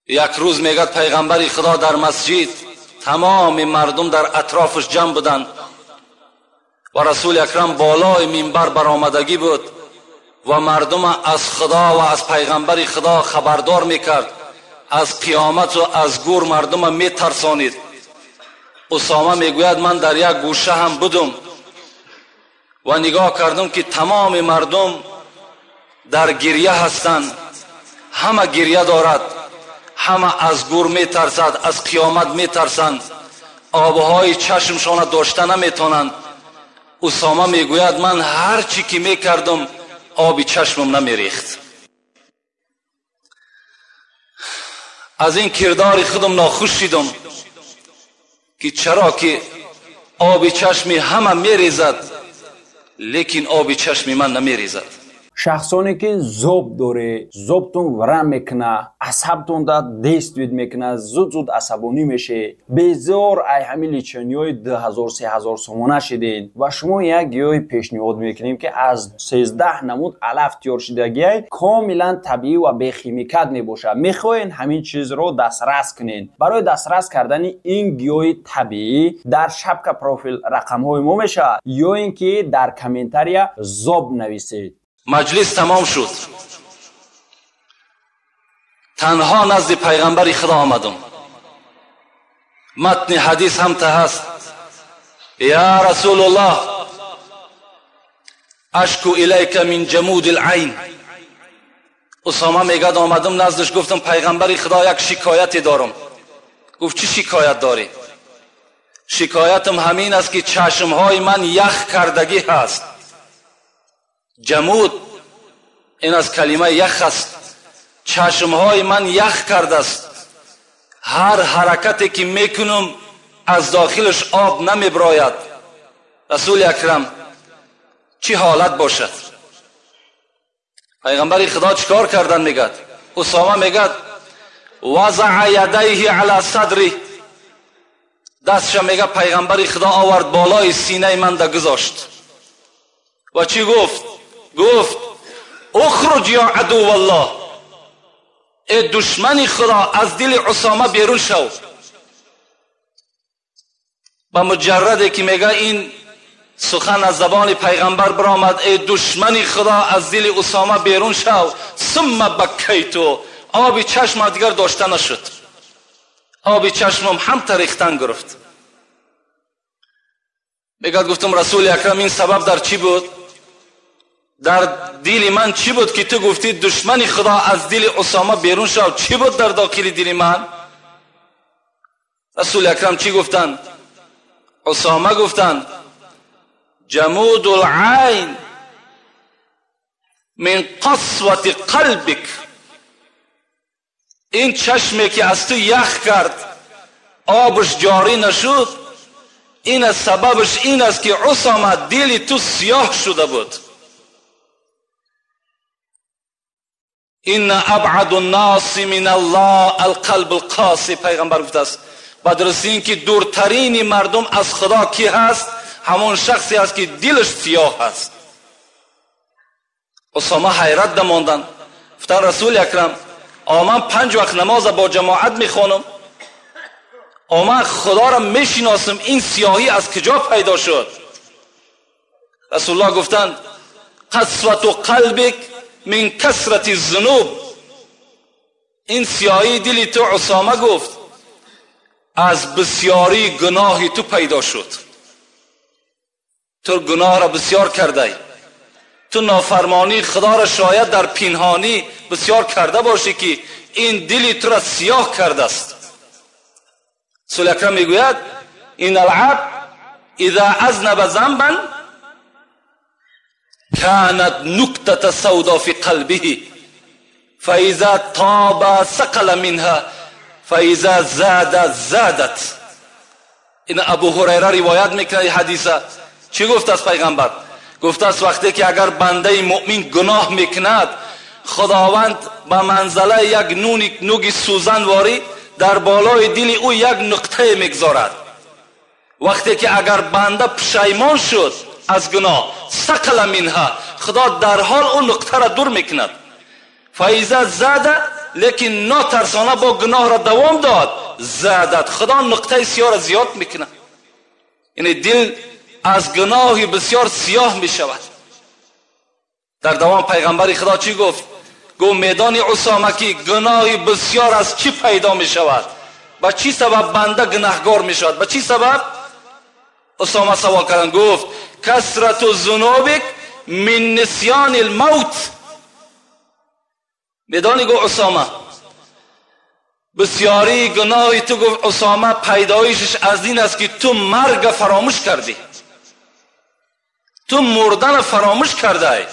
یک روز میگد پیغمبر خدا در مسجد، تمام مردم در اطرافش جمع بودند و رسول اکرم بالای منبر برآمدگی بود و مردم از خدا و از پیغمبر خدا خبردار میکرد، از قیامت و از گور مردم میترسانید. اسامه میگوید من در یک گوشه هم بودم و نگاه کردم که تمام مردم در گریه هستند، همه گریه دارد، همه از گور میترسد، از قیامت میترسند، آبهای چشمشان داشته نمیتونند. اسامه میگوید من هر چی که میکردم آبی چشمم نمیریخت. از این کردار خودم ناخوش شدم که چرا که آبی چشمی همه میریزد لیکن آبی چشمی من نمیریزد. شخصانی که زوب داره، زوبتون ورم میکنه، عصبتون دا دستوید میکنه، زود عصبانی میشه، بزار ای همین لیچنیای 2000-3000 سومانه شدین و شما یک گیاه پیشنهاد میکنیم که از 13 نمود علف تیار شدگی کاملا طبیعی و بی خیمیکات میباشه. میخواین همین چیز رو دسترس کنین. برای دسترس کردن این گیاه طبیعی در شبکه پروفیل رقم های ما میشه یا اینکه در کامنتاری زوب نویسید. مجلس تمام شد، تنها نزد پیغمبر خدا آمدم. متن حدیث هم ته هست: یا رسول الله اشکو الیک من جمود العین. اسامه میگد آمدم نزدش، گفتم پیغمبر خدا یک شکایتی دارم. گفت چی شکایت داری؟ شکایتم همین است که چشمهای من یخ کردگی هست. جمود این از کلمه یخ است. چشمهای من یخ کرده است، هر حرکتی که میکنم از داخلش آب نمیبراید. رسول اکرم چی حالت باشد؟ پیغمبر خدا چیکار کردن؟ میگد اسامه میگد وضع یدیه علی صدری، دستش میگه پیغمبر خدا آورد بالای سینه من دا گذاشت و چی گفت؟ گفت اخرج یا عدو الله، ای دشمن خدا از دل اسامه بیرون شو. با مجرده که میگه این سخن از زبان پیغمبر برآمد، ای دشمن خدا از دل اسامه بیرون شو، ثم بکیتو، آبی چشم دیگر داشته نشد، آبی چشمم هم تریختن گرفت. میگه گفتم رسول اکرم این سبب در چی بود؟ در دل من چی بود که تو گفتی دشمن خدا از دل اسامه بیرون شو؟ چی بود در داخل دل من؟ رسول اکرم چی گفتن؟ اسامه گفتن جمود العین من قسوت قلبک، این چشمی که از تو یخ کرد آبش جاری نشد، این سببش این است که اسامه دل تو سیاه شده بود. این ابعد الناس من الله القلب القاسی، پیغمبر گفته است بدرستی این که دورترین مردم از خدا کی هست؟ همون شخصی است که دلش سیاه هست. اسامه حیرت دماندن، گفتن رسول اکرم من 5 وقت نماز با جماعت میخوانم، من خدا را میشناسم، این سیاهی از کجا پیدا شد؟ رسول الله گفتند قسوت قلبک من کثرت الذنوب، این سیاهی دل تو اسامه گفت از بسیاری گناه تو پیدا شد. تو گناه را بسیار کرده، تو نافرمانی خدا را شاید در پنهانی بسیار کرده باشی که این دل تو را سیاه کرده است. رسول اکرم میگوید این العبد اذا اذنب ذنبا كانت نکته سودا فی قلبه فاذا طاب سقل منها فاذا زاد زادت. این ابو هریره روایت میکنه حدیثه. چی گفت از پیغمبر؟ گفته است وقتی که اگر بنده مؤمن گناه میکند خداوند به منزله یک نوگ سوزن واری در بالای دل او یک نقطه میگذارد. وقتی که اگر بنده پشیمان شد از گناه سقل منها، خدا در حال اون نقطه را دور میکند. فاذا زاد لیکن ناترسانه با گناه را دوام داد، زادت، خدا نقطه سیاه را زیاد میکنه. یعنی دل از گناه بسیار سیاه میشود. در دوام پیغمبر خدا چی گفت؟ گفت میدان اسامه که گناه بسیار از چی پیدا میشود؟ با چی سبب بنده گناهگار میشود؟ با چی سبب؟ اسامه سوال کردن، گفت کثرت الذنوب من نسیان الموت. میدانی گفت اسامه بسیاری گناهی تو، گفت اسامه پیدایشش از این است که تو مرگ فراموش کردی، تو مردن فراموش کرده،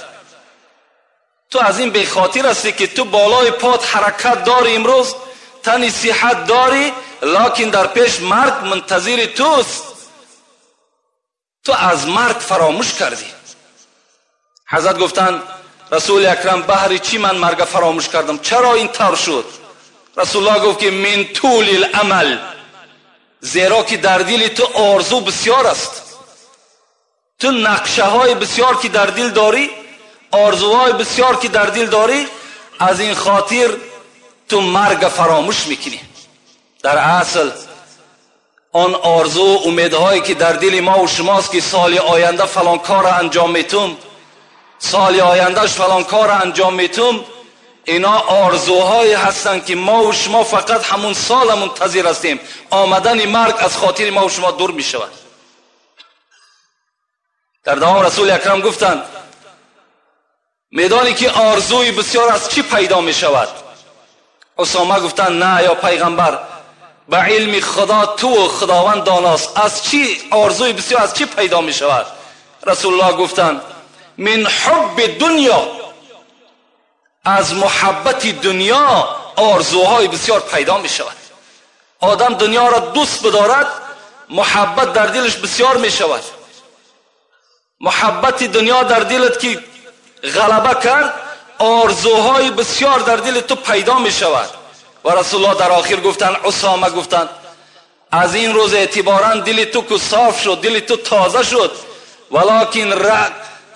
تو از این به خاطر هستی که تو بالای پات حرکت داری، امروز تنی صحت داری، لکن در پیش مرگ منتظر توست. تو از مرگ فراموش کردی. حضرت گفتن رسول اکرم بهر چی من مرگ فراموش کردم؟ چرا این طور شد؟ رسول الله گفت که من طول الامل، زیرا که در دل تو آرزو بسیار است، تو نقشه های بسیار که در دل داری، آرزوهای بسیار که در دل داری، از این خاطر تو مرگ فراموش میکنی. در اصل آن آرزو امیدهایی که در دل ما و شماست که سال آینده فلان کار را انجام میتم، سال آیندهش فلان کار را انجام میتم، اینا آرزوهایی هستند که ما و شما فقط همون سال منتظر هستیم. آمدن مرگ از خاطر ما و شما دور میشود. در دوام رسول اکرم گفتند میدانی که آرزوی بسیار از چی پیدا می شود؟ اسامه گفتن نه یا پیغمبر، به علم خدا تو خداوند داناست، از چی آرزوی بسیار از چی پیدا می شود؟ رسول الله گفتن من حب دنیا، از محبت دنیا آرزوهای بسیار پیدا می شود. آدم دنیا را دوست بدارد، محبت در دلش بسیار می شود. محبت دنیا در دلت که غلبه کرد، آرزوهای بسیار در دل تو پیدا می شود. و رسول الله در آخر گفتن، اسامه گفتن از این روز اعتباراً دل تو که صاف شد، دل تو تازه شد، ولکن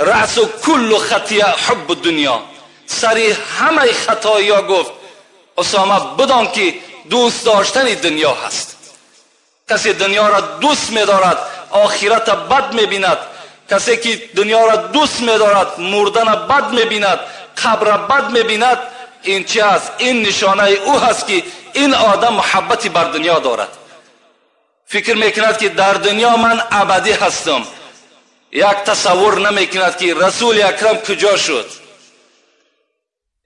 رأس کل خطیه حب دنیا، سری همه خطایی ها گفت اسامه بدان که دوست داشتن دنیا هست. کسی دنیا را دوست می دارد آخرت بد می بیند، کسی که دنیا را دوست می دارد مردن بد می بیند، قبر بد می بیند. این چی است؟ این نشانه او هست که این آدم محبتی بر دنیا دارد. فکر میکند که در دنیا من ابدی هستم، یک تصور نمیکند که رسول اکرم کجا شد،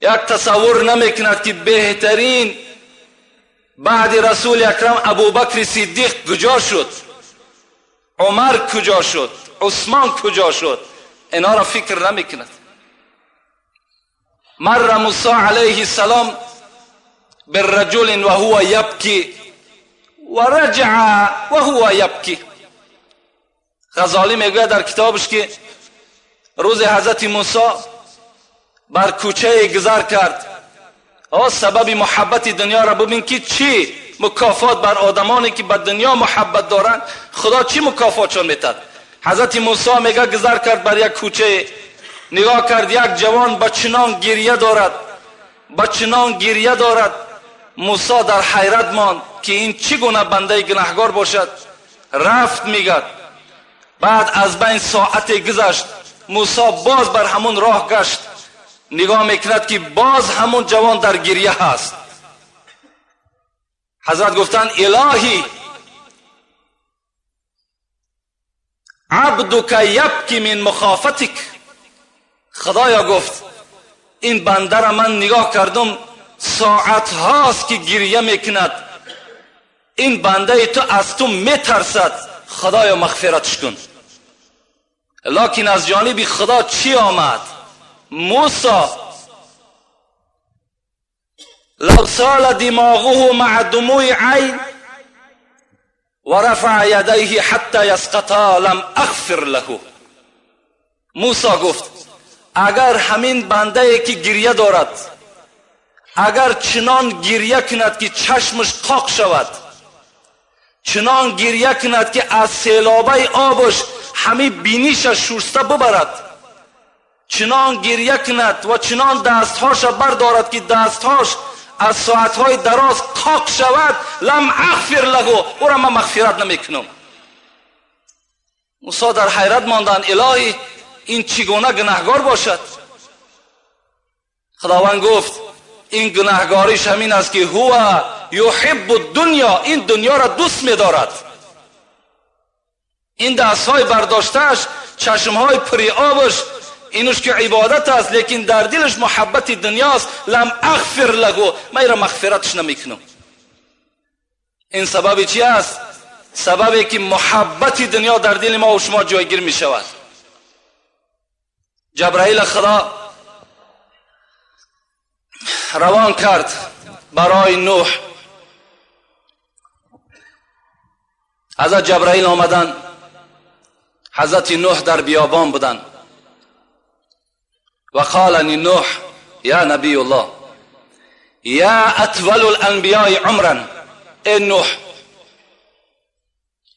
یک تصور نمیکند که بهترین بعد رسول اکرم ابوبکر صدیق کجا شد، عمر کجا شد، عثمان کجا شد. اینا را فکر نمیکند. مر موسی علیه السلام بالرجل و هو یبکی و رجع و هو یبکی. غزالی میگوید در کتابش که روز حضرت موسی بر کوچه گذر کرد. سبب محبت دنیا را ببین که چی مکافات بر آدمانی که به دنیا محبت دارند خدا چی مکافاتشون میتد. حضرت موسی میگه گذر کرد بر یک کوچه، نگاه کرد یک جوان بچنان گریه دارد، بچنان گریه دارد. موسی در حیرت ماند که این چی گونه بنده گناهگار باشد. رفت میگه، بعد از بین ساعت گذشت، موسی باز بر همون راه گشت، نگاه میکند که باز همون جوان در گریه هست. حضرت گفتن الهی عبدک یبکی من مخافتک. خدایا گفت این بنده را من نگاه کردم ساعت هاست که گریه میکند، این بنده تو از تو میترسد، خدایا مغفرتش کن. لکن از جانب خدا چی آمد؟ موسی لو سال دماغه مع دموع عین و رفع یدیه حتی یسقطا لم اغفر له. موسی گفت اگر همین بنده که گریه دارد اگر چنان گریه کند که چشمش قاق شود، چنان گریه کند که از سیلابه آبش همین بینیش شسته ببرد، چنان گریه کند و چنان دستهاش بردارد که دستهاش از ساعتهای دراز قاق شود لم اغفر له، او را من مغفرت نمیکنم. موسی در حیرت ماندند الهی این چگونه گناهگار باشد؟ خداوند گفت این گناهگاریش همین است که هو یحب الدنیا، این دنیا را دوست می‌دارد. این دست‌های برداشته‌اش، چشم‌های پری آبش، اینوش که عبادت است، لیکن در دلش محبت دنیاست. لم اغفر له، من را مغفرتش نمیکنم. این سبب چی است؟ سببی که محبت دنیا در دل ما و شما جایگیر می شود. جبرائیل خدا روان کرد برای نوح. حضرت جبرائیل آمدن، حضرت نوح در بیابان بودن و قال نوح یا نبی الله یا اطول الانبیاء عمرا، ای نوح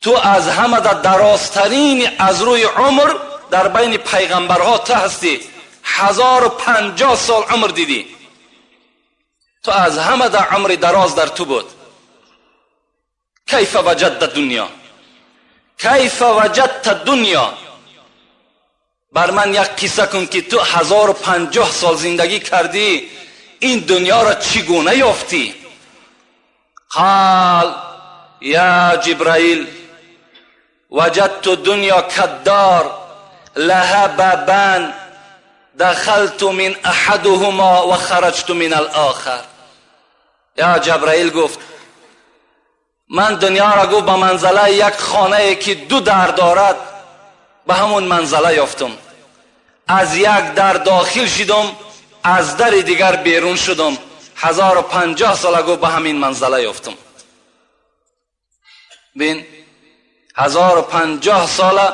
تو از همه درازترین از روی عمر در بین پیغمبرها تو هستی. 1050 سال عمر دیدی، تو از همه در عمر دراز در تو بود. کیف وجدت دنیا، کیف وجدت دنیا، بر من یک قصه کن که تو 1050 سال زندگی کردی، این دنیا را چگونه یافتی؟ قال یا جبرائیل وجدت دنیا کدار لها بابان دخلت من احدهما و خرجت من الاخر. یا جبرائیل گفت من دنیا را گفت به منزله یک خانه که دو در دارد، به همون منزله یافتم. از یک در داخل شدم، از در دیگر بیرون شدم. 1050 سال گفت به همین منزله یافتم. بین 1050 ساله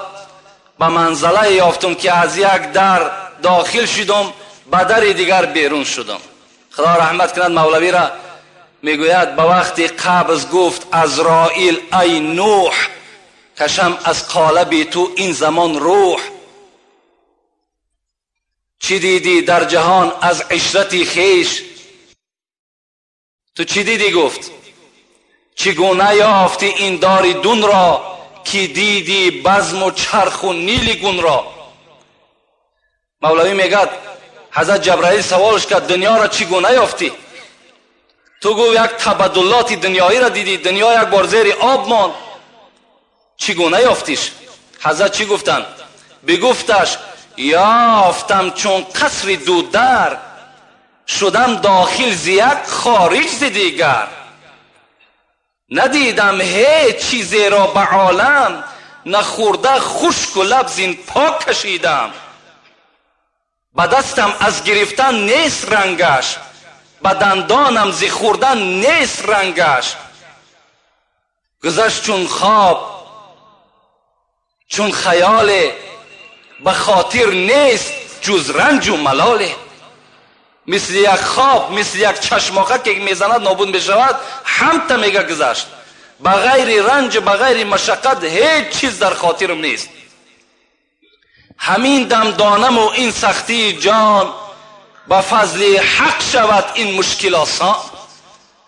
به منزله یافتم که از یک در داخل شدم، به در دیگر بیرون شدم. خدا رحمت کند مولوی را میگوید به وقتی قبض گفت عزرائیل ای نوح کشم از قالب تو این زمان روح، چی دیدی در جهان از عشرتی خیش؟ تو چی دیدی؟ گفت چگونه یافتی این داری دون را که دیدی بزم و چرخ و نیلی گون را؟ مولوی میگد حضرت جبرائیل سوالش کرد دنیا را چگونه یافتی؟ تو گو یک تبدلات دنیایی را دیدی، دنیا یک بار زیر آب ماند، چگونه یافتیش؟ حضرت چی گفتن؟ بگفتش یافتم چون قصر دودر، شدم داخل ز یک خارج ز دیگر. ندیدم هیچ چیزی را به عالم، نخورده خشک و لب زین پاک کشیدم. به دستم از گرفتن نیست رنگش، به دندانم ز خوردن نیست رنگش. گذشت چون خواب چون خیال، به خاطر نیست جز رنج و ملال. مثل یک خواب، مثل یک چشماقه که میزند نابود میشود، همتا میگه گذشت. بغیر رنج بغیر مشقت هیچ چیز در خاطرم نیست. همین دم دانم و این سختی جان، با فضل حق شود این مشکل آسان.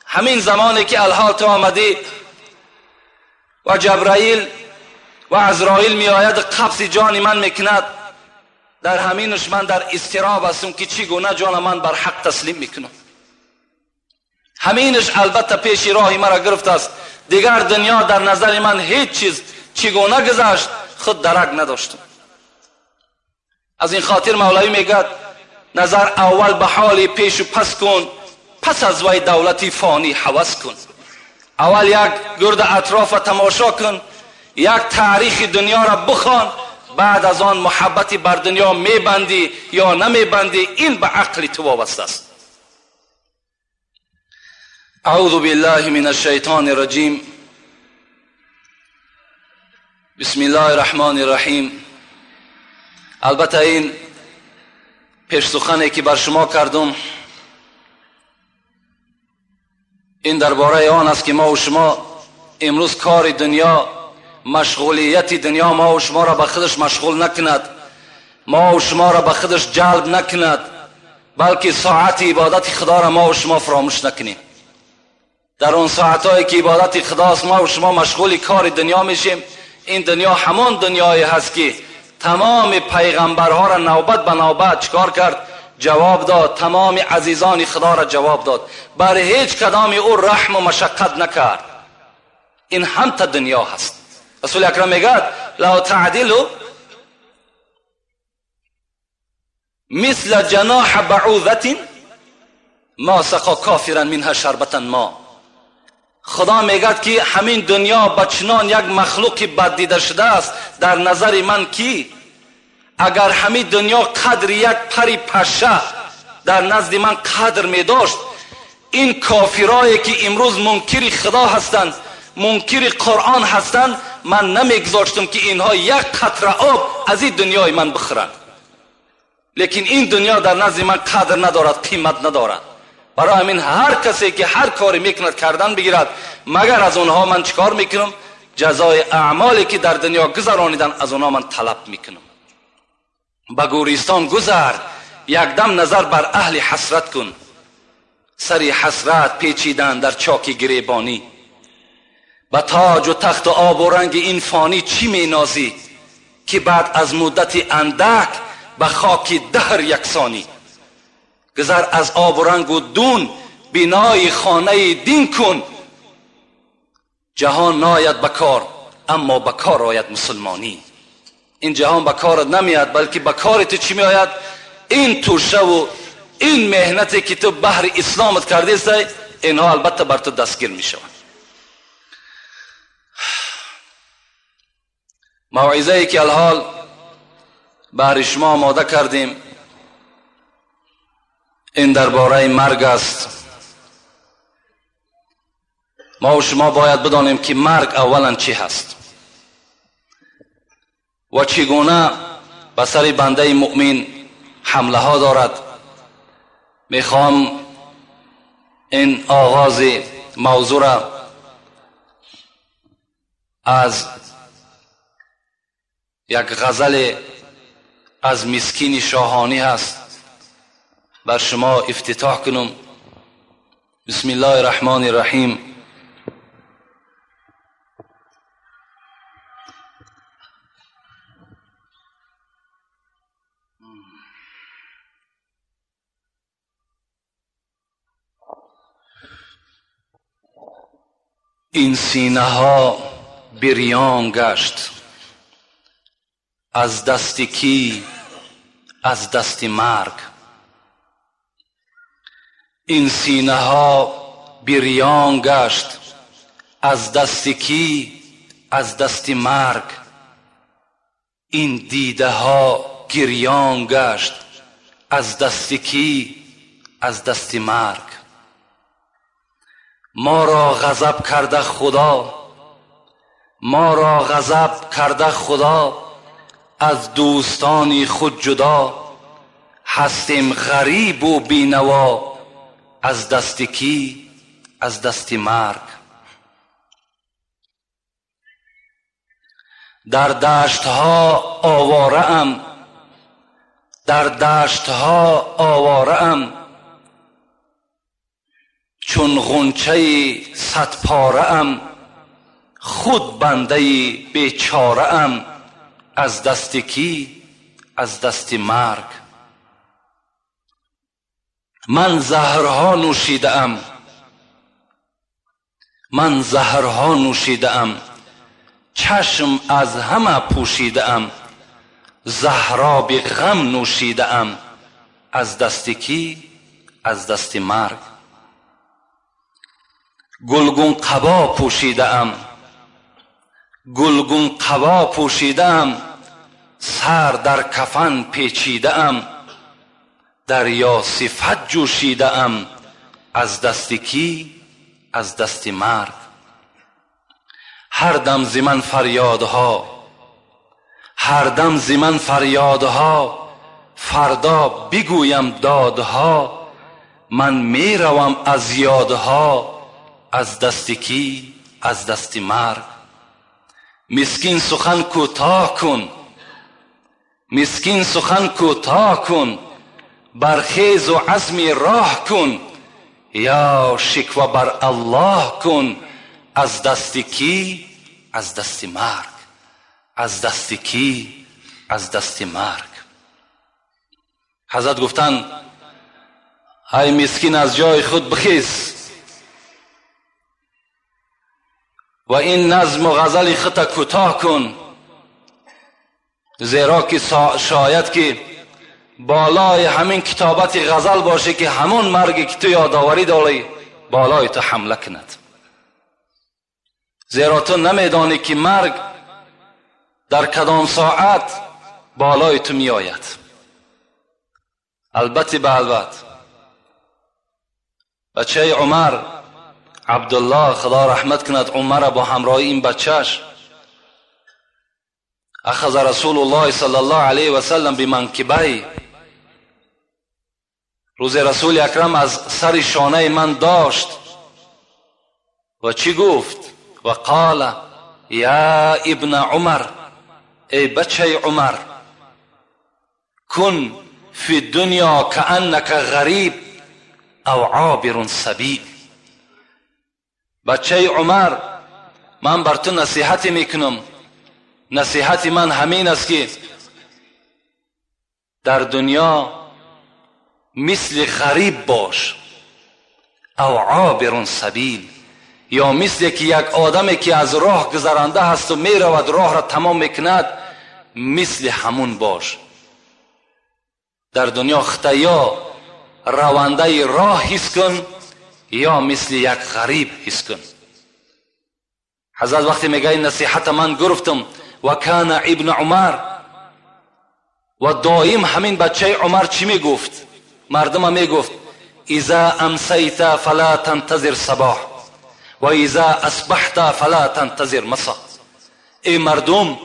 همین زمانی که الحال تو آمدی و جبرائیل و عزرائیل می آید قبض جان من میکند، در همینش من در اضطراب هستم که چگونه جان من بر حق تسلیم میکنم. همینش البته پیش راه مرا گرفت است. دیگر دنیا در نظر من هیچ چیز چگونه گذشت خود درک نداشتم. از این خاطر مولوی میگد نظر اول به حال پیش و پس کن، پس از وی دولتی فانی هوس کن. اول یک گرد اطراف تماشا کن، یک تاریخ دنیا را بخوان، بعد از آن محبتی بر دنیا میبندی یا نمیبندی این به عقل تو وابسته است. اعوذ بالله من الشیطان الرجیم. بسم الله الرحمن الرحیم. البته این پیش سخنی که بر شما کردم این درباره آن است که ما و شما امروز کار دنیا، مشغولیت دنیا ما و شما را به خودش مشغول نکند، ما و شما را به خودش جلب نکند. بلکه ساعت عبادت خدا را ما و شما فراموش نکنیم. در اون ساعتهایی که عبادت خداست ما و شما مشغول کار دنیا میشیم. این دنیا همان دنیایی هست که تمام پیغمبرها را نوبت به نوبت چکار کرد؟ جواب داد. تمام عزیزان خدا را جواب داد. بر هیچ کدام او رحم و مشقت نکرد. این هم تا دنیا هست. رسول اکرم میگه لو تعدلوا مثل جناح بعوضة ما سقا کافرا منها شربة ما. خدا میگه که همین دنیا بچنان یک مخلوقی بد دیده شده است در نظر من که اگر همین دنیا قدر یک پری پشه در نزد من قدر می داشت، این کافرایی که امروز منکر خدا هستند، منکر قرآن هستند، من نمیگذاشتم که اینها یک قطره آب از این دنیای من بخورند. لیکن این دنیا در نزد من قدر ندارد، قیمت ندارد. برای همین هر کسی که هر کاری میکند کردن بگیرد، مگر از اونها من چیکار میکنم؟ جزای اعمالی که در دنیا گذرانیدن از اونها من طلب میکنم. به گورستان گذر، یک دم نظر بر اهل حسرت کن. سری حسرت پیچیدن در چاک گریبانی. به تاج و تخت و آب و رنگ این فانی چی مینازی که بعد از مدت اندک به خاک دهر یکسانی. گذر از آب و رنگ و دون بنای خانه دین کن. جهان ناید بکار اما بکار آید مسلمانی. این جهان بکارت نمیاد بلکه بکارت چی میآید؟ این توشه و این مهنتی که تو بحر اسلامت کرده است، اینها البته بر تو دستگیر میشوند. موعظه ای که الحال بر شما آماده کردیم این درباره مرگ است. ما و شما باید بدانیم که مرگ اولا چی هست و چگونه به سر بنده مؤمن حمله ها دارد. میخوام این آغاز موضوع را از یک غزل از مسکین شاهانی هست بر شما افتتاح کنم. بسم الله الرحمن الرحیم. این سینه ها بریان گشت از دست کی؟ از دست مرگ. این سینه ها بریان گشت از دست کی؟ از دست مرگ. این دیده ها گریان گشت از دست کی؟ از دست مرگ. ما را غضب کرده خدا، ما را غضب کرده خدا، از دوستان خود جدا. هستیم غریب و بینوا از دست کی؟ از دست مرگ. در دشت ها آواره ام، در دشت ها آواره ام، چون غنچه صد پاره ام، خود بنده بیچاره ام از دست کی؟ از دست مرگ. من زهرها نوشیده ام، من زهرها نوشیده ام، چشم از همه پوشیده ام، زهراب غم نوشیده ام از دست کی؟ از دست مرگ. گلگون قبا پوشیده ام، گلگون قبا پوشیده ام، سر در کفن پیچیده ام، دریا صفت جوشیده ام از دست کی؟ از دست مرگ. هر دم ز من فریادها، هر دم ز من فریادها، فردا بگویم دادها، من میروم از یادها از دست کی؟ از دست مرگ. مسکین سخن کوتاه کن، مسکین سخن کوتاه کن، برخیز و عزمی راه کن، یا شکوه بر الله کن. از دست کی؟ از دست مرگ. از دست کی؟ از دست مرگ. حضرت گفتن ای مسکین از جای خود بخیز و این نظم و غزل خود کوتاه کن، زیرا که شاید که بالای همین کتابت غزل باشه که همون مرگی که تو یادآوری داری بالای تو حمله کند. زیرا تو نمیدانی که مرگ در کدام ساعت بالای تو می آید. البته به البته بچه عمر عبدالله خدا رحمت کند، عمر با همراهی این بچهش اخذ رسول الله صلی الله علیه و سلم بمنکبه، روز رسول اکرم از سر شانه من داشت و چی گفت؟ و قال یا ابن عمر، ای بچه عمر، کن فی الدنیا کأنک غریب او عابر سبیل. بچه عمر، من بر تو نصیحت میکنم. نصیحت من همین است که در دنیا مثل غریب باش او عابر سبیل، یا مثل که یک آدمی که از راه گذرانده هست و میرود راه را تمام میکند، مثل همون باش. در دنیا خطا یا رونده راه حس کن یا مثل یک غریب حس کن. حضرت وقتی میگه این نصیحت من گرفتم و کان ابن عمر، و دائم همین بچه عمر چی میگفت؟ مردم میگفت اذا امسیت فلا تنتظر صباح و اذا اصبحت فلا تنتظر مساء. ای مردم،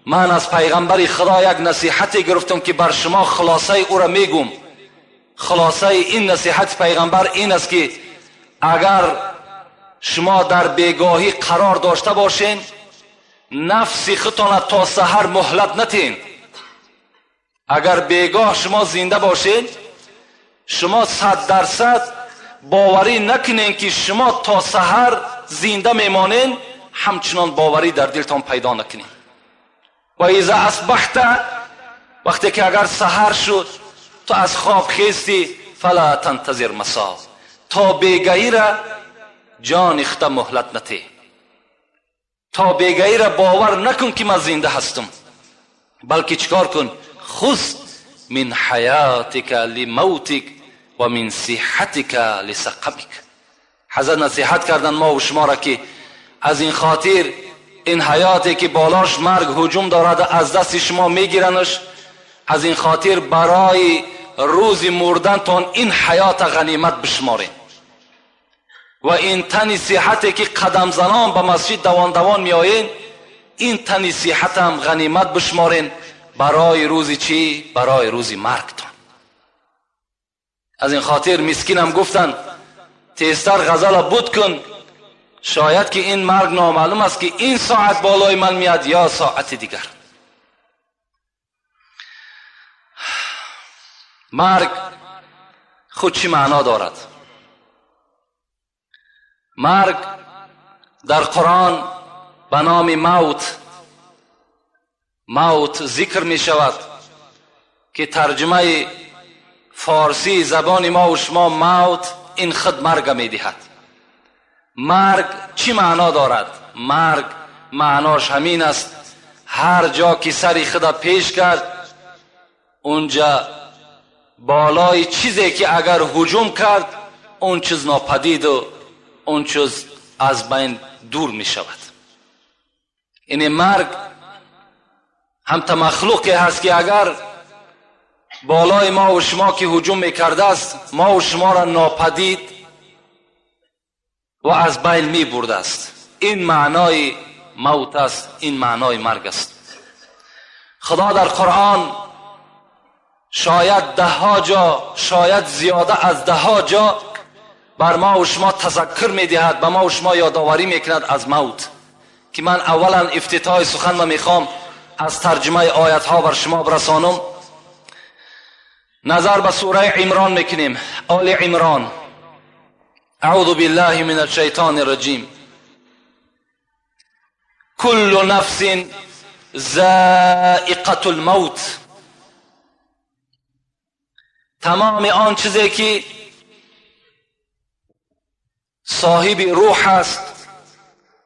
من از پیغمبر خدا یک نصیحتی گرفتم که بر شما خلاصه او را میگم. خلاصه این نصیحت پیغمبر این است که اگر شما در بیگاهی قرار داشته باشین، نفس خودتان تا سحر مهلت ندین. اگر بیگاه شما زنده باشین، شما 100% باوری نکنین که شما تا سحر زنده میمانین، همچنان باوری در دلتان پیدا نکنین. و اذا اصبحت، وقتی که اگر سحر شد تو از خواب خیستی، فلا تنتظر مساء، تا بیگاهی را جان اخت مهلت نتی، تا بیگاهی را باور نکن که من زنده هستم، بلکه چیکار کن؟ خذ من حیاتک لموتک و من صحتک لسقمک. حضرت نصیحت کردن ما و شما را که از این خاطر این حیاتی که بالاش مرگ هجوم دارد از دست شما میگیرنش، از این خاطر برای روز مردنتان این حیات غنیمت بشمارین. و این تن صحتی که قدم زنان به مسجد دوان می آیین، این تن صحت هم غنیمت بشمارین برای روز چی؟ برای روز مرگتان. از این خاطر مسکینم گفتن تیزتر غزل بود کن، شاید که این مرگ نامعلوم است که این ساعت بالای من میاد یا ساعت دیگر. مرگ خود چی معنا دارد؟ مرگ در قرآن به نام موت ذکر می شود که ترجمه فارسی زبان ما و شما موت این خود مرگ می دهد. مرگ چی معنا دارد؟ مرگ معناش همین است هر جا که سری خدا پیش کرد، اونجا بالای چیزی که اگر هجوم کرد اون چیز ناپدید و اون چیز از بین دور می شود. این مرگ هم مخلوقی هست که اگر بالای ما و شما که هجوم می کرده است، ما و شما را ناپدید و از بین می برده است. این معنای موت است، این معنای مرگ است. خدا در قرآن شاید 10 جا، شاید زیاده از 10 جا بر ما و شما تذکر می دهد، به ما و شما یادآوری می کند از موت. که من اولا افتتاح سخن می خوام از ترجمه آیت ها بر شما برسانم. نظر به سوره عمران میکنیم. آل عمران. اعوذ بالله من الشیطان الرجیم. کل نفس ذائقة الموت. تمام آن چیزی که صاحب روح است،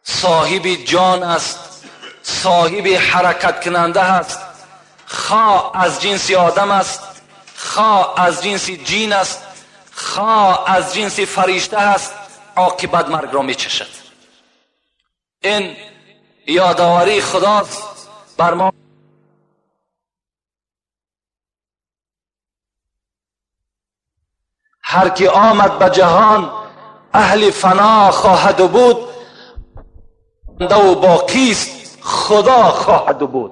صاحب جان است، صاحب حرکت کننده است، خواه از جنس آدم است، خواه از جنس جین است، خواه از جنس فرشته است، عاقبت مرگ را می چشد. این یادآوری خداست بر ما. هر کی آمد به جهان اهل فنا خواهد بود و باقی است خدا خواهد بود.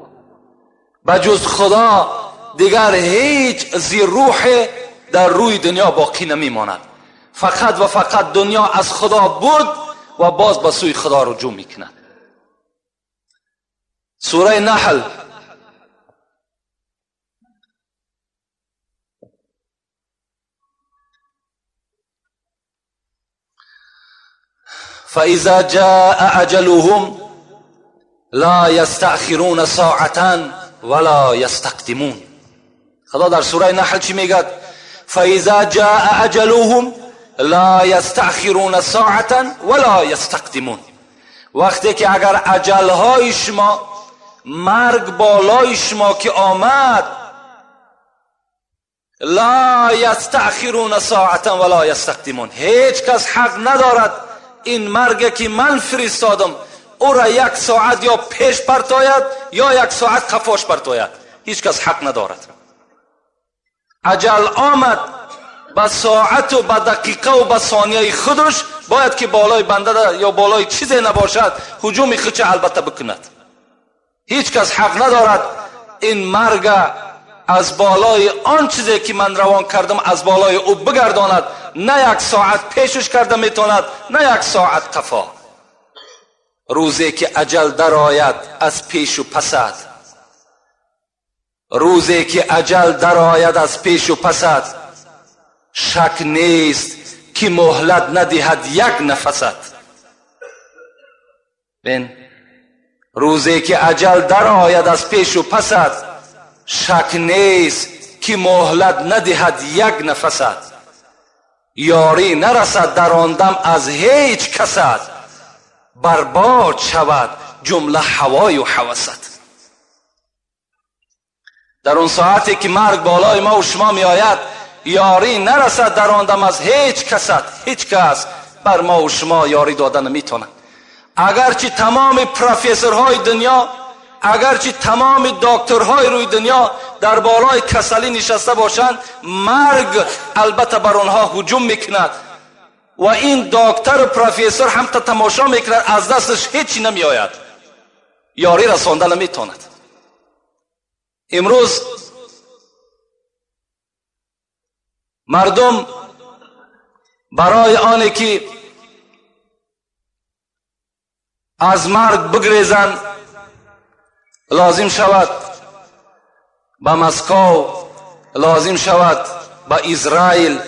بجز خدا دیگر هیچ ذی روح در روی دنیا باقی نمیماند. فقط و فقط دنیا از خدا بود و باز به سوی خدا رجوع میکند. سوره نحل فإذا جاء أجلهم لا يستأخرون ساعة ولا يستقدمون. خدا در سوره نحل چی میگه؟ فإذا جاء أجلهم لا يستأخرون ساعة ولا يستقدمون. وقتی که اگر اجلهای شما، مرگ بالای شما که آمد، لا يستأخرون ساعة ولا يستقدمون، هیچ کس حق ندارد این مرگ که من فرستادم او را یک ساعت یا پیش پرتاید یا یک ساعت خفاش پرتاید. هیچ کس حق ندارد. اجل آمد، به ساعت و به دقیقه و به ثانیه خودش باید که بالای بنده یا بالای چیزی نباشد هجوم خودش البته بکند. هیچ کس حق ندارد این مرگ از بالای آن چیزی که من روان کردم از بالای او بگرداند. نه یک ساعت پیشش کرده میتواند، نه یک ساعت قفا. روزی که اجل در آید از پیش و پسد، روزی که اجل در آید از پیش و پسد، شک نیست که مهلت ندهد یک نفست. بین روزی که اجل در آید از پیش و پسد، شک نیست که مهلت ندهد یک نفست. یاری نرسد در آن دم از هیچ کست، برباد شود جمله هوای و هوست. در اون ساعتی که مرگ بالای ما و شما می آید، یاری نرسد در آن دم از هیچ کست. هیچ کس بر ما و شما یاری دادن نمیتونه. اگرچه تمام پروفسورهای دنیا، اگرچه تمام دکترهای روی دنیا در بالای کسلی نشسته باشند، مرگ البته بر آنها هجوم میکند و این دکتر و پروفسور هم تماشا میکند، از دستش هیچی نمی آید، یاری رسانده نمیتواند. امروز مردم برای آنی که از مرگ بگریزند لازم شود به مسکو، لازم شود به اسرائیل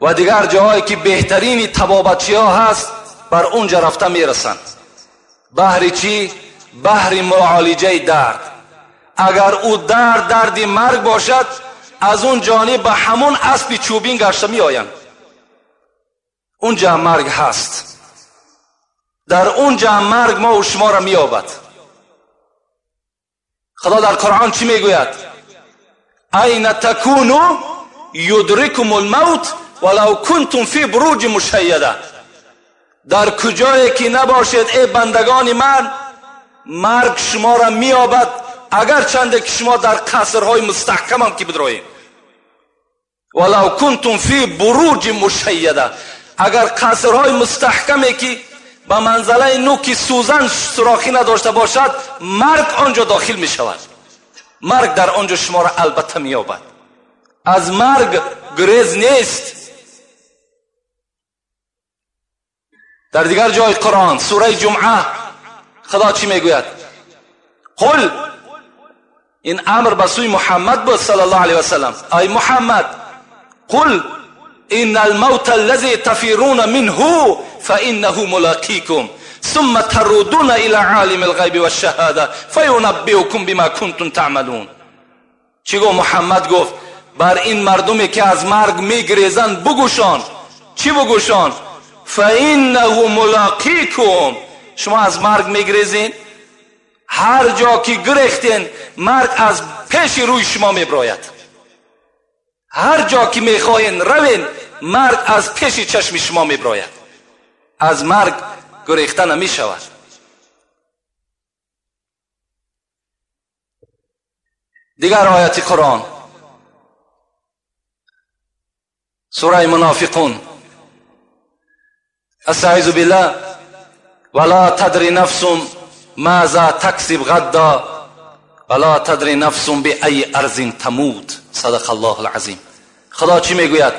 و دیگر جاهایی که بهترین طبابتچی ها هست بر اونجا رفته میرسند. بهر چی؟ بهر معالجه درد. اگر او درد مرگ باشد، از اون جانب به همون اسب چوبین گشته می آیند. اونجا مرگ هست، در اونجا مرگ ما و شما را می یابد. خدا در قرآن چی می گوید؟ این تکونو یدرکم الموت ولو کنتم فی بروج مشیده. در کجایی که نباشید ای بندگان من، مرگ شما را می یابد، اگر چند که شما در قصرهای مستحکم هم که بدروید. ولو کنتم فی بروج مشیده، اگر قصرهای مستحکمی که به منزله نوک سوزن سوراخی نداشته باشد، مرگ آنجا داخل می شود. مرگ در آنجا شما را البته می یابد. از مرگ گریز نیست. در دیگر جای قرآن سوره جمعه خدا چی می گوید؟ قل این امر به سوی محمد بود صلی الله علیه و سلم. ای محمد قل ان الموت الذي تفرون منه فانه ملاقيكم ثم تردون الى عالم الغیب والشهاده فینبئکم بما کنتم تعملون. چی گفت محمد؟ گفت بر این مردمی که از مرگ میگریزند بگوشان. چی بگوشان؟ فانه ملاقیکم. شما از مرگ میگریزین، هر جا که گریختین مرگ از پیش روی شما میبراید. هر جا که میخواین روین مرگ از پیش چشم شما میبراید. از مرگ گریخته نمیشود. دیگر آیت قرآن سوره منافقون: استعیذ بالله ولا تدری نفس ماذا تکسب غدا ولا تدری نفس بأی ارض تموت. صدق الله العظیم. خدا چی میگوید؟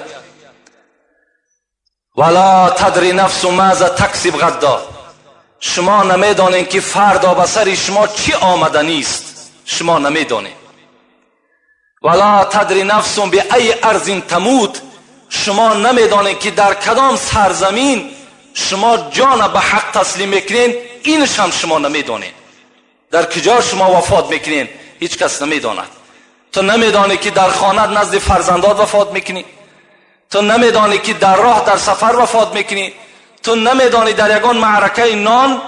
ولا تدری نفس ماذا تکسب غدا. شما نمیدانید که فردا به سر شما چی آمدنی است. شما نمیدانید. ولا تدری نفس بأی ارض تموت. شما نمیدانید که در کدام سرزمین شما جان به حق تسلیم میکنین. اینش هم شما نمیدانید. در کجا شما وفات میکنین هیچ کس نمیداند. تو نمیدانی که در خانه نزد فرزندات وفات میکنی. تو نمیدانی که در راه در سفر وفات میکنی. تو نمیدانی در یگان معرکه نان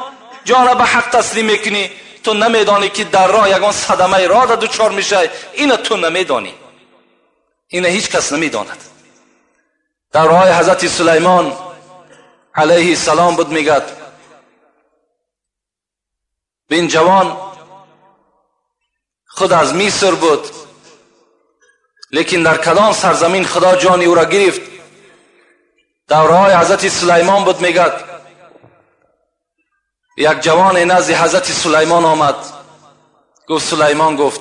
جان به حق تسلیم میکنی. تو نمیدانی که در راه یگان صدمه راه دچار میشه. این تو نمیدانی. این هیچ کس نمیداند. در راه حضرت سلیمان علیه السلام بود میگد این جوان خود از مصر بود، لیکن در کدام سرزمین خدا جانی او را گرفت. در راه حضرت سلیمان بود میگد یک جوان نزد حضرت سلیمان آمد. گفت سلیمان گفت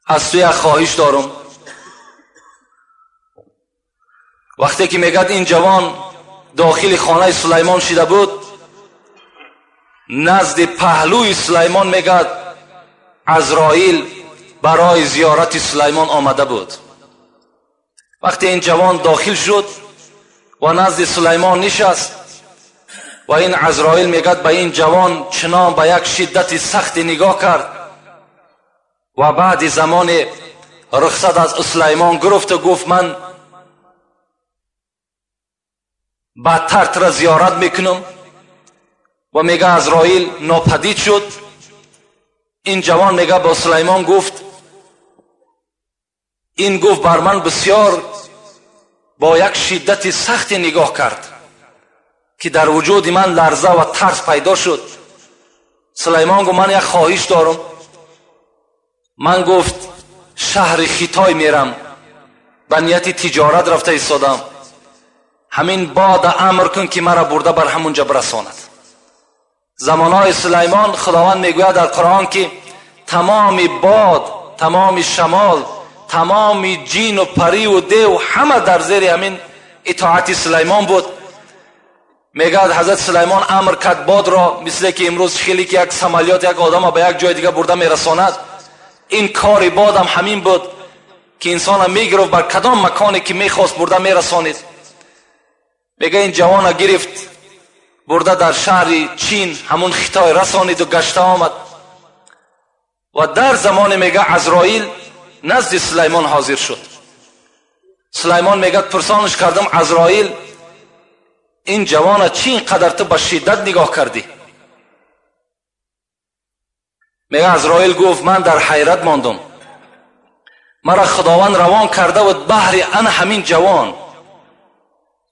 از تو یک خواهش دارم. وقتی که میگد این جوان داخل خانه سلیمان شده بود، نزد پهلوی سلیمان میگد عزرائیل برای زیارت سلیمان آمده بود. وقتی این جوان داخل شد و نزد سلیمان نشست و این عزرائیل میگد به این جوان چنان به یک شدت سخت نگاه کرد و بعد زمان رخصت از سلیمان گرفت و گفت من بدتر تر زیارت میکنم و میگه عزرائیل ناپدید شد. این جوان میگه با سلیمان گفت این گفت بر من بسیار با یک شدت سخت نگاه کرد که در وجود من لرزه و ترس پیدا شد. سلیمان گفت من یک خواهش دارم. من گفت شهر خیتای میرم، به نیت تجارت رفته ایستادم. همین باد امر کن که مرا برده بر همونجا برساند. زمانهای سلیمان خداوند میگوید در قرآن که تمام باد، تمام شمال، تمام جین و پری و دیو همه در زیر همین اطاعت سلیمان بود. میگوید حضرت سلیمان امر کرد باد را، مثل که امروز خیلی که یک سمالیات یک آدم به یک جای دیگه برده میرساند. این کار باد هم همین بود که انسان میگرفت بر کدام مکانی که میخواست برده میرسانید. میگه این جوان گرفت برده در شهر چین همون خیتای رسانید و گشته آمد و در زمان میگه عزرائیل نزد سلیمان حاضر شد. سلیمان میگه پرسانش کردم عزرائیل این جوان چی اینقدر تو به شدت نگاه کردی؟ میگه عزرائیل گفت من در حیرت ماندم. مرا خداوند روان کرده بود بهر ان همین جوان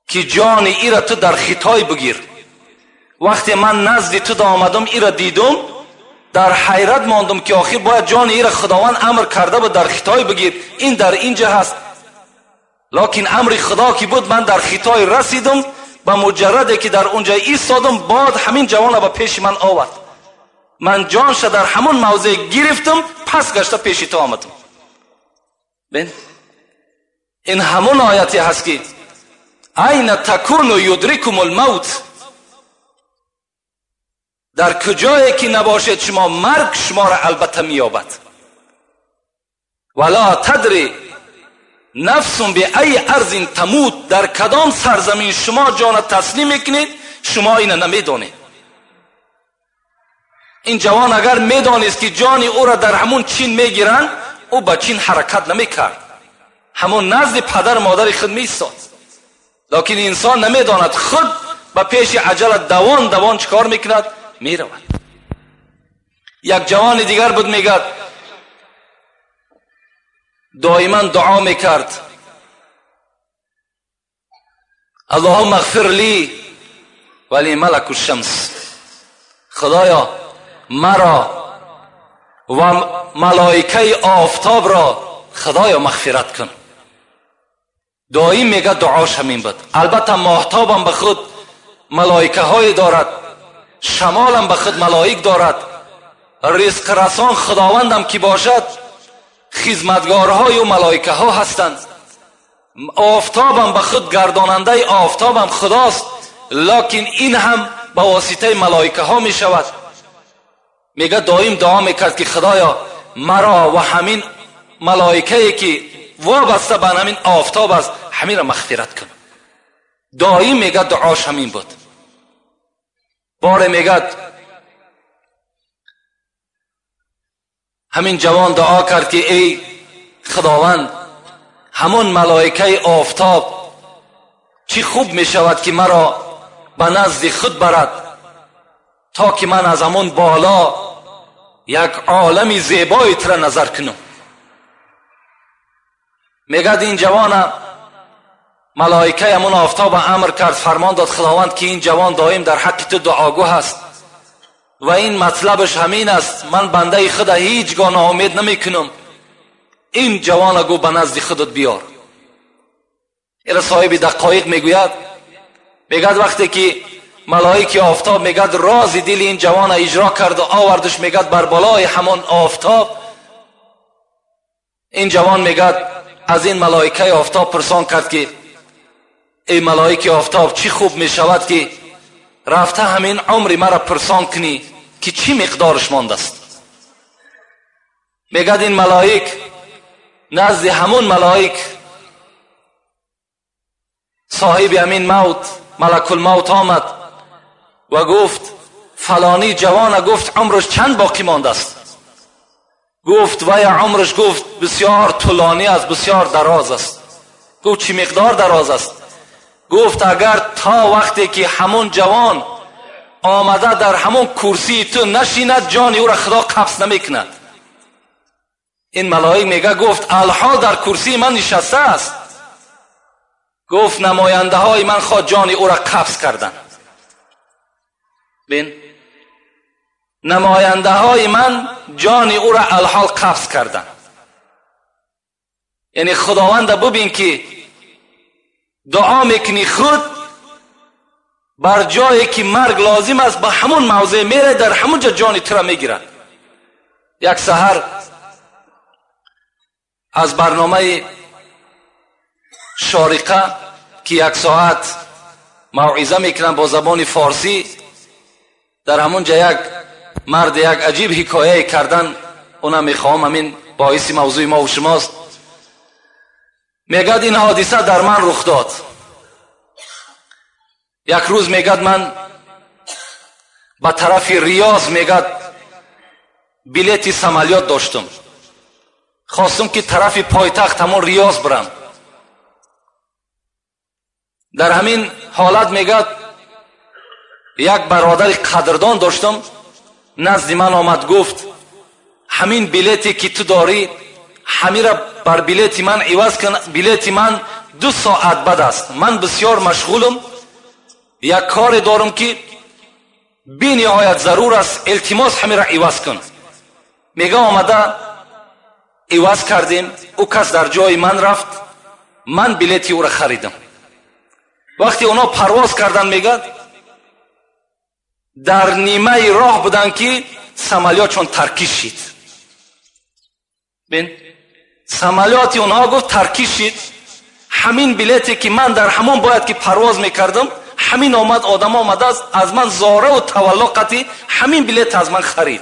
که جان ای را تو در خیتای بگیر. وقتی من نزد تو آمدم ای را دیدم در حیرت ماندم که آخر باید جان ای را خداوند امر کرده بود در خیتای بگیر. این در اینجا هست. لکن امر خدا که بود من در خیتای رسیدم، با مجرده که در اونجا ایستادم باد همین جوان به پیش من آورد. من جانش در همون موضع گرفتم، پس گشته پیش تو آمدم. بین این همون آیتی هست که این تکون یدرکم الموت. در کجایی که نباشید شما، مرگ شما را البته مییابد. ولا تدری نفس به ای ارض تموت، در کدام سرزمین شما جان تسلیم میکنید شما این نمیدانید. این جوان اگر میدانست که جان او را در همون چین میگیرند، او به چین حرکت نمیکرد، همون نزد پدر مادر خود میستاد. لیکن انسان نمیداند خود به پیش عجله دوان چکار میکند؟ میرود. یک جوان دیگر بود، میگد دائما دعا میکرد اللهم اغفر لی ولی ملک الشمس، خدایا مرا و ملائکه آفتاب را خدایا مغفرت کن. دائم میگه دعاش همین بود. البته ماهتاب هم به خود ملائکه های دارد، شمال هم به خود ملائک دارد، رزق رسان خداوند هم که باشد خدمتگارهای و ملائکه ها هستند. آفتاب هم به خود گرداننده آفتاب هم خداست، لکن این هم به واسطه ملائکه ها می شود. میگه دائم دعا میکرد که خدایا مرا و همین ملائکه‌ای که وابسته به همین آفتاب است همین را مغفرت کن. دائم میگه دعاش همین بود. باره میگه همین جوان دعا کرد که ای خداوند، همون ملائکه آفتاب چی خوب می شود که مرا به نزد خود برد تا که من از همون بالا یک عالم زیبایی را نظر کنم. میگد این جوان ملائکه همون آفتاب امر کرد، فرمان داد خداوند که این جوان دائم در حق تو دعاگو هست و این مطلبش همین است، من بنده خدا هیچگاه ناامید نمی کنم، این جوان گو به نزد خودت بیار. این صاحب دقایق میگوید، میگد وقتی که ملائکه آفتاب میگد راز دل این جوان اجرا کرد و آوردش میگد بر بالای همون آفتاب، این جوان میگد از این ملائکه آفتاب پرسان کرد که ای ملائکه آفتاب چی خوب میشود که رفته همین عمر مرا پرسان کنی که چی مقدارش مانده است. میگد این ملائک نزد همون ملائک صاحب همین موت ملک الموت آمد و گفت فلانی جوان، گفت عمرش چند باقی مانده است؟ گفت و عمرش گفت بسیار طولانی است، بسیار دراز است. گفت چی مقدار دراز است؟ گفت اگر تا وقتی که همون جوان آمده در همون کرسی تو نشیند جان او را خدا قبض نمیکند. این ملائک میگه گفت الحال در کرسی من نشسته است. گفت نماینده های من خود جان او را قبض کردن. بین نماینده های من جان او را الحال قبض کردن. یعنی خداوند ببین که دعا میکنی خود بر جایی که مرگ لازم است به همون موضع میره، در همون جا جان تو را میگیرد. یک سحر از برنامه شارقه که یک ساعت موعظه میکنن با زبان فارسی، در همون جا یک مرد یک عجیب حکایه کردن، اونم میخوام همین باعث موضوع ما و شماست. میگد این حادثه در من رخ داد. یک روز میگد من به طرف ریاض میگد بلیت سمالیات داشتم، خواستم که طرف پایتخت همون ریاض برم. در همین حالت میگد یک برادر قدردان داشتم نزد من آمد، گفت همین بلیتی که تو داری همین را بر بلیت من عوض کن، بلیت من 2 ساعت بعد است، من بسیار مشغولم، یک کار دارم که بی نهایت ضرور است، التماس همین را عوض کن. میگه آمده عوض کردیم، او کس در جای من رفت، من بلیت او را خریدم. وقتی اونا پرواز کردن میگه در نیمه راه بودن که سمالیات چون ترکیش شید. بین سمالیاتی اونها گفت ترکیش شید، همین بلیتی که من در همون باید که پرواز میکردم همین آمد آدم آمد از من زاره و تولا قطعی همین بلیت از من خرید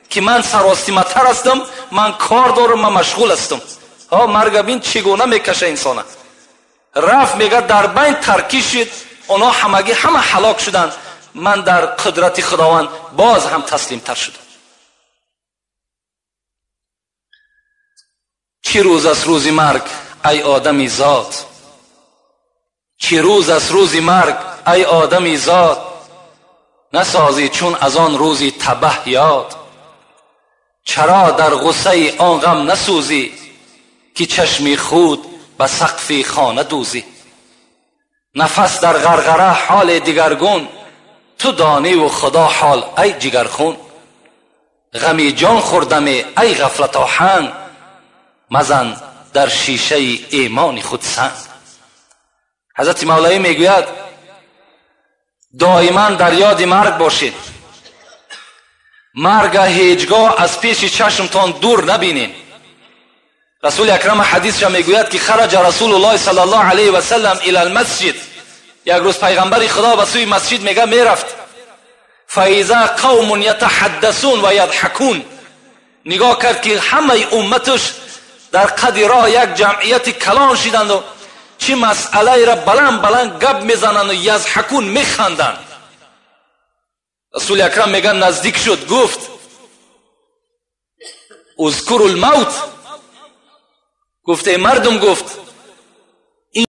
که من سراسیمتر هستم، من کار دارم، من مشغول هستم. مرگ بین چگونه میکشه انسانه. رفت میگه در بین ترکی شد، اونا همگی همه هلاک شدن، من در قدرت خداوند باز هم تسلیم تر شدم. چه روز است روزی مرگ ای آدمی ذات، چه روز است روزی مرگ ای آدمی ذات، نسازی چون از آن روزی تبه یاد. چرا در غصه آن غم نسوزی، که چشمی خود به سقف خانه دوزی. نفس در غرغره حال دیگرگون، تو دانی و خدا حال ای جگرخون. غمی جان خوردمی ای غفلت آهنگ، مزن در شیشه ایمان خود سنگ. حضرت مولوی میگوید دائما در یاد مرگ باشید، مرگ هیچگاه از پیش چشمتان دور نبینین. رسول اکرم حدیث را میگوید که خرج رسول الله صلی الله علیه و سلم الی المسجد، یک روز پیغمبر خدا به سوی مسجد میگه میرفت، فاذا قوم یتحدثون و یضحکون، نگاه کرد که همه امتش در قد راه یک جمعیت کلان شدند و چه مسئله را بلند بلند گپ میزنند و یضحکون میخندند. رسول اکرم میگه نزدیک شد، گفت اذکروا الموت، گفت ای مردم، گفت